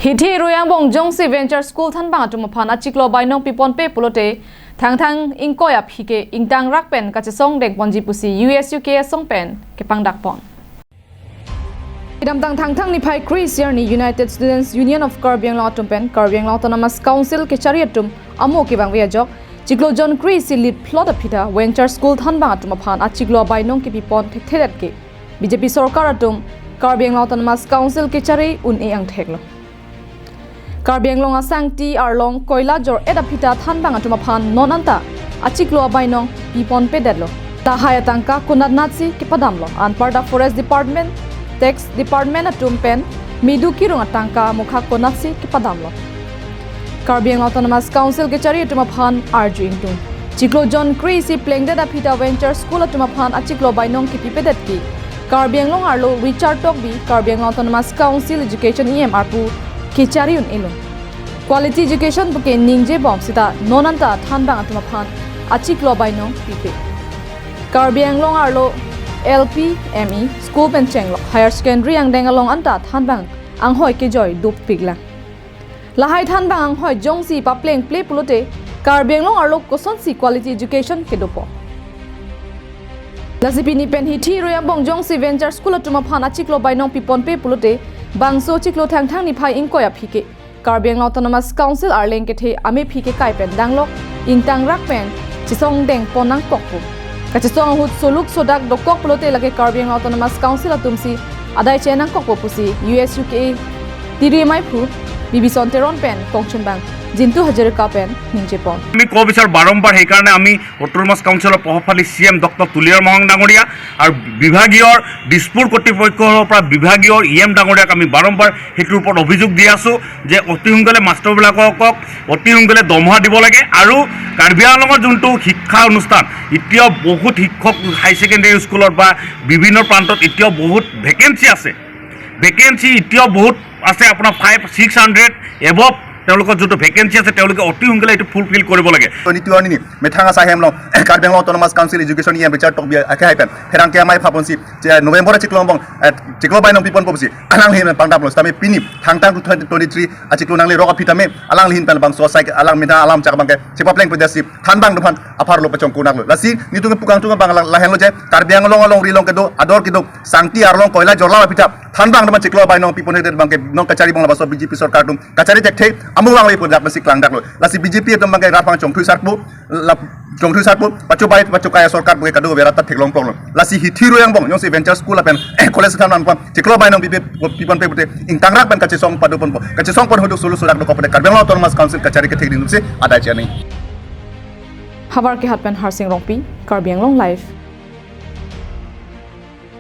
Hithi Royang Bong Jongsi Venture School Than Bang Atum Pan Achiklo Bainong Pipon Pe Pulote Thang Inkoyap Hike Ingtang Rakpen Kachesong Dek Bonji Pusi US UK Song Pen Kepang Dakpon Idam Thang Nipai Chris Yerni United Students Union of Karbiang Long Pen Karbiang Autonomous Council Kechariatum Amo Kibang Viajok Chiklo John Chris lead plot apita Venture School Than Bang Atum Pan Achiklo Bainong Kipipon Theretke BJP Sorkar Atum Karbiang Autonomous Council Kechari Un Ang Theklo Karbiang Long Asang Ti Arlong Koila Jor Edapita Thanbang Atuma Phan Nonanta Achiklo Bainong Pipon Pedelo Tahaya Tangka Kunat Nazi Kipadamlo Anparda Forest Department Tax Department Atum Pen Midu Kirung Atangka Mukha Konatsi Kipadamlo Karbiang Autonomous Council Kechari Atuma Phan Arju Ingtung Chiklo John Crazy Playing Apita Venture School Atuma Phan Achiklo Bainong Kipipedetki Karbiang Long Arlo Richard Tokbi Karbiang Autonomous Council Education EMRPU Kechariun ilun Quality Education buke ningje bom sita nonanta thanbang atuma phan achiklo bainong pipe Karbiang Long Arlo LP ME School Penchenglo Higher Secondary ang dengalong anta thanbang ang hoi ke joy dup pigla Lahai thanbang ang hoi jongsi pa pleng play pulote Karbiang Long Arlo kosonsi Quality Education ke dopo Lasipini pen hithi roya bong jongsi Venture School atuma phan achiklo bainong pipon pe pulote Bangso Chiklo Thang Nipai Inkoya Pike Karbiang Autonomous Council Arleng Kethe Ame Pike Kaipen Danglok Ingtang Rakpen Chisong Deng Ponang Kokpu Kachisong Hut Soluk Sodak Dokok Pulote Lage Karbiang Autonomous Council Atumsi Adai Chenang Kokpu Pusi US UK Tiri Maipu Bibi Sonteron Pen Kongchun Bang Jintu Hajarika Pen Ninjepon আমি কো বিচার বারম্বার সেই কারণে আমি autonomous কাউন্সিলৰ পহফালি CM doctor তুলিয়াৰ মহং ডাঙৰীয়া আৰু বিভাগীয় দিছপুৰ কৰ্তৃপক্ষৰ পৰা বিভাগীয় ইএম ডাঙৰীয়াক আমি বাৰম্বাৰ হেতুৰ ওপৰত অভিযোগ দি আছো যে অতি সোনকালে মাষ্টৰবিলাকক অতি সোনকালে দমহা দিব লাগে আৰু কাৰ্বি আংলঙৰ যোনটো শিক্ষা অনুষ্ঠান এতিয়া বহুত শিক্ষক হাই সেকেন্ডাৰী স্কুলৰ বা বিভিন্ন প্ৰান্তত এতিয়া বহুত ভেকেন্সি আছে এতিয়া বহুত আছে আপোনাৰ 500-600 এবভ তেওঁলোকৰ যটো ভেকেন্সি আছে তেওঁলোকে অতি সোনকালে এটো ফুলফিল কৰিব লাগে নিতিওনি মেথাঙা সাহেমলো কাৰ্বিং autonomous council education EM Richard টক আকে হাইপেন ফেৰাংকে আমাই ফাপনসি যে নৱেম্বৰ চিকলো বাইনং পিপন পবসি আলাং হিন পাংদাবলো তামে পিনি থাংটাং 2023 চিকলো নাংলে ৰক ফিটামে আলাং হিন পেল বাং সোসাইক আলাং মিনা আলাম চাকবাংকে চিপা প্লেং প্ৰদেশি থানবাং দুফান আফাৰ লপচং কুনাগলো লাসি নিতুকে পুকাংতুং বাং লাহেনলো যে কাৰ্বিং লং ৰিলং কেদো আদৰ কেদো সাংটি আৰলং কয়লা জৰলা পিটা থানবাং দুমান চিকলো বাইনং পিপন হেডেড বাংকে নং কাচাৰি বং লাবাস বিজেপি सरकार तुम काचारि देखथे amuwang le pun dakmasi klang daklo lasi BJP tom bangai rapang chongthui sarpu pachubai pachukaya sarkar buke kadu berata theklong problem lasi hithiro yang bong yong si venture school apen college kan nan tiklo bainong pipon pe bute ingtangrak pen kachesong padupon kachesong pon hoduk sulu sudak dokopde Karbiang Autonomous Council kachari ke thekdin se ada chani Habar ke hatpen Harsing Rongpi Karbiang Long Life